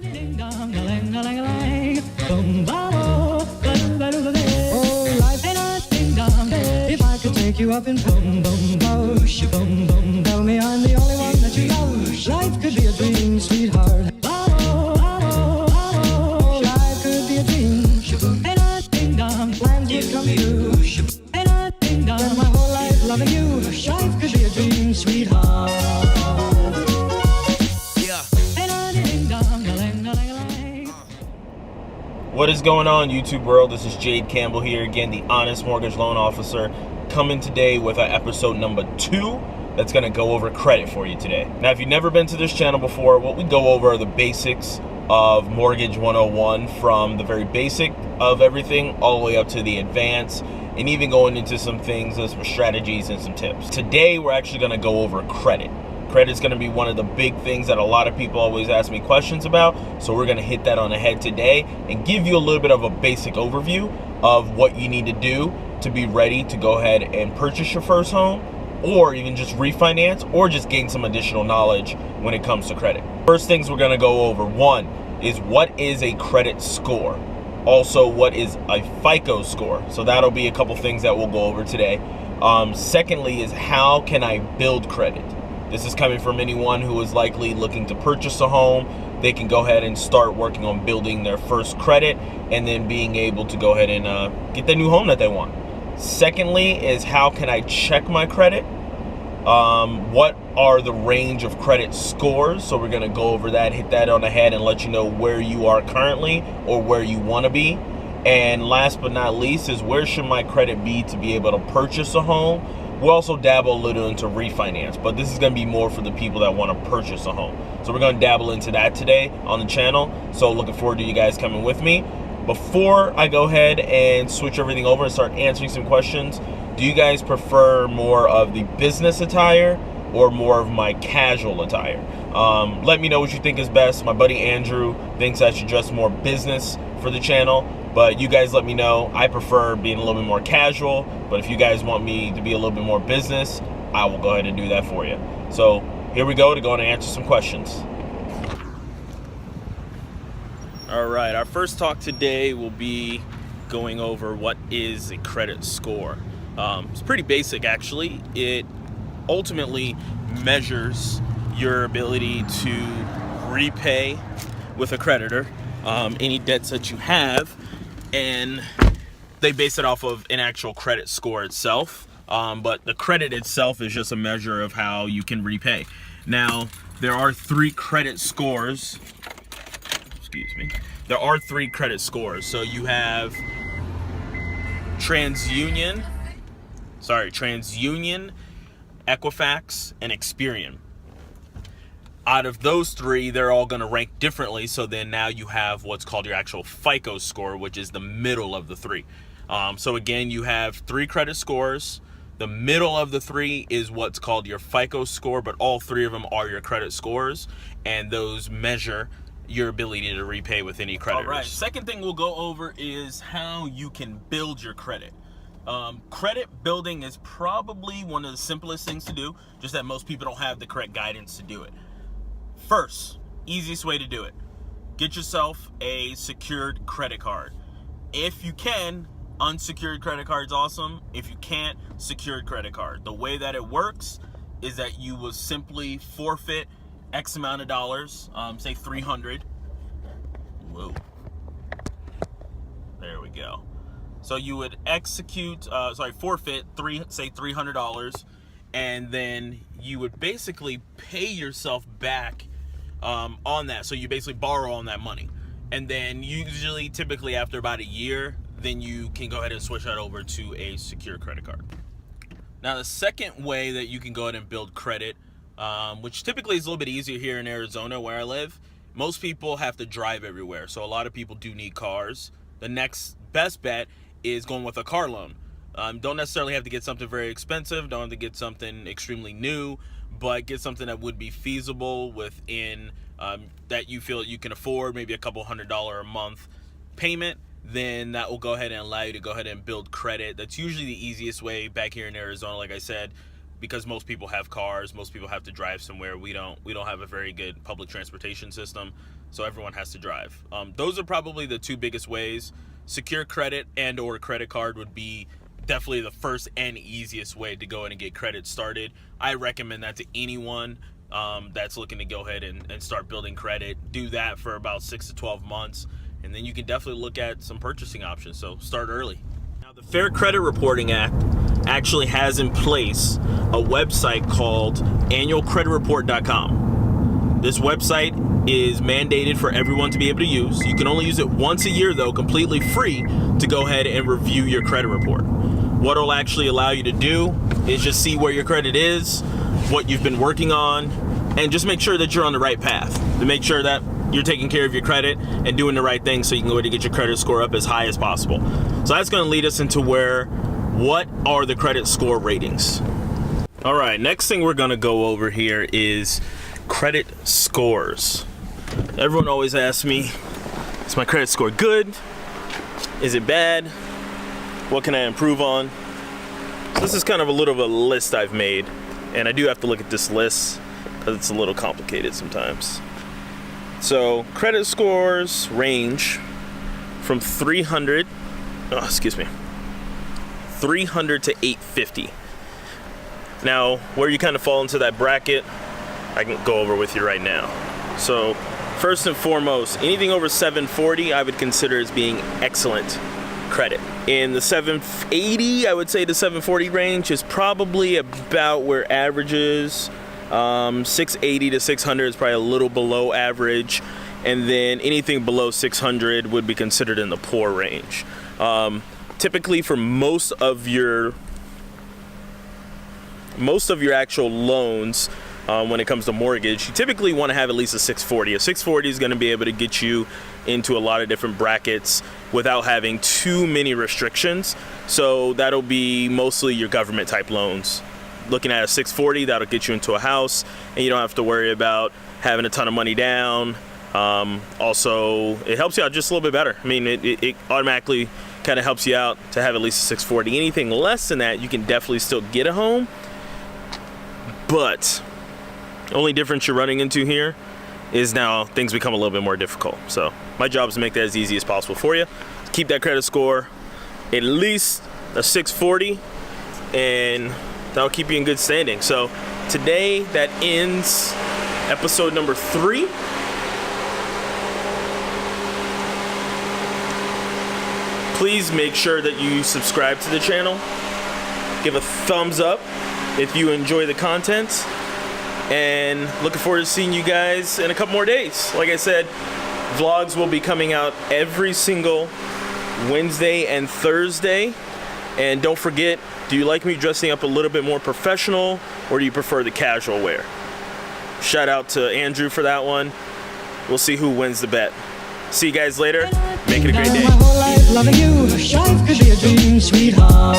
If I could take you up in boom, boom, boom, boom, boom, tell me I'm the only one that you love. Life could be a dream, sweetheart. Life could be a dream. Plans would come true. Spend my whole life loving you. Life could be a dream, sweetheart. What is going on, YouTube world? This is Jade Campbell here again, the Honest Mortgage Loan Officer, coming today with our episode number 2 that's going to go over credit for you today. Now, if you've never been to this channel before, what we go over are the basics of Mortgage 101, from the very basic of everything all the way up to the advanced, and even going into some things as some strategies and some tips. Today, we're actually going to go over credit. Credit is going to be one of the big things that a lot of people always ask me questions about, so we're going to hit that on the head today and give you a little bit of a basic overview of what you need to do to be ready to go ahead and purchase your first home, or even just refinance, or just gain some additional knowledge when it comes to credit. First things we're going to go over, one is what is a credit score? Also, what is a FICO score? So that'll be a couple things that we'll go over today. Secondly is how can I build credit? This is coming from anyone who is likely looking to purchase a home. They can go ahead and start working on building their first credit and then being able to go ahead and get the new home that they want. Secondly is how can I check my credit? What are the range of credit scores? So we're going to go over that, hit that on the head, and let you know where you are currently or where you want to be. And last but not least is where should my credit be to be able to purchase a home? We'll also dabble a little into refinance, but this is going to be more for the people that want to purchase a home. So we're going to dabble into that today on the channel. So looking forward to you guys coming with me. Before I go ahead and switch everything over and start answering some questions, do you guys prefer more of the business attire or more of my casual attire? Let me know what you think is best. My buddy Andrew thinks I should dress more business for the channel, but you guys let me know. I prefer being a little bit more casual, but if you guys want me to be a little bit more business, I will go ahead and do that for you. So here we go to go and answer some questions. All right, our first talk today will be going over what is a credit score. It's pretty basic, actually. It ultimately measures your ability to repay with a creditor any debts that you have, and they base it off of an actual credit score itself. But the credit itself is just a measure of how you can repay. Now, there are 3 credit scores. Excuse me. There are 3 credit scores. So you have TransUnion, Equifax, and Experian. Out of those 3, they're all going to rank differently. So then now you have what's called your actual FICO score, which is the middle of the 3. So again, you have 3 credit scores. The middle of the 3 is what's called your FICO score, but all 3 of them are your credit scores, and those measure your ability to repay with any creditors. All right, second thing we'll go over is how you can build your credit. Credit building is probably one of the simplest things to do, just that most people don't have the correct guidance to do it. First, easiest way to do it, get yourself a secured credit card. If you can, unsecured credit card's awesome. If you can't, secured credit card. The way that it works is that you will simply forfeit X amount of dollars, say $300. Whoa. There we go. So you would forfeit say $300, and then you would basically pay yourself back on that. So you basically borrow on that money, and then typically after about a year, then you can go ahead and switch that over to a secure credit card. Now, the second way that you can go ahead and build credit, which typically is a little bit easier here in Arizona where I live, most people have to drive everywhere. So a lot of people do need cars. The next best bet is going with a car loan. Don't necessarily have to get something very expensive. Don't have to get something extremely new, but get something that would be feasible within that you feel you can afford, maybe a couple $100 a month payment. Then that will go ahead and allow you to go ahead and build credit. That's usually the easiest way back here in Arizona. Like I said, because most people have cars, most people have to drive somewhere. We don't have a very good public transportation system, so everyone has to drive. Those are probably the two biggest ways. Secure credit and or credit card would be definitely the first and easiest way to go in and get credit started. I recommend that to anyone that's looking to go ahead and start building credit. Do that for about 6 to 12 months, and then you can definitely look at some purchasing options. So start early. Now, the Fair Credit Reporting Act actually has in place a website called annualcreditreport.com. This website is mandated for everyone to be able to use. You can only use it once a year, though, completely free, to go ahead and review your credit report. What it'll actually allow you to do is just see where your credit is, what you've been working on, and just make sure that you're on the right path, to make sure that you're taking care of your credit and doing the right thing so you can go ahead and get your credit score up as high as possible. So that's going to lead us into what are the credit score ratings? All right, next thing we're going to go over here is credit scores. Everyone always asks me, is my credit score good? Is it bad? What can I improve on? So this is kind of a little bit of a list I've made, and I do have to look at this list because it's a little complicated sometimes. So credit scores range from 300 to 850. Now, where you kind of fall into that bracket, I can go over with you right now. So first and foremost, anything over 740 I would consider as being excellent credit. In the 780, I would say the 740 range is probably about where average is. 680 to 600 is probably a little below average, and then anything below 600 would be considered in the poor range. Typically, for most of your actual loans, when it comes to mortgage, you typically want to have at least a 640. A 640 is going to be able to get you into a lot of different brackets without having too many restrictions. So that'll be mostly your government type loans. Looking at a 640, that'll get you into a house, and you don't have to worry about having a ton of money down. Also, it helps you out just a little bit better. I mean, it automatically kind of helps you out to have at least a 640. Anything less than that, you can definitely still get a home, but the only difference you're running into here is now things become a little bit more difficult. So my job is to make that as easy as possible for you. Keep that credit score at least a 640, and that'll keep you in good standing. So today, that ends episode number 3. Please make sure that you subscribe to the channel. Give a thumbs up if you enjoy the content. And looking forward to seeing you guys in a couple more days. Like I said, vlogs will be coming out every single Wednesday and Thursday. And don't forget, do you like me dressing up a little bit more professional, or do you prefer the casual wear? Shout out to Andrew for that one. We'll see who wins the bet. See you guys later. Make it a great day. My whole life loving you, life could be a dream, sweetheart.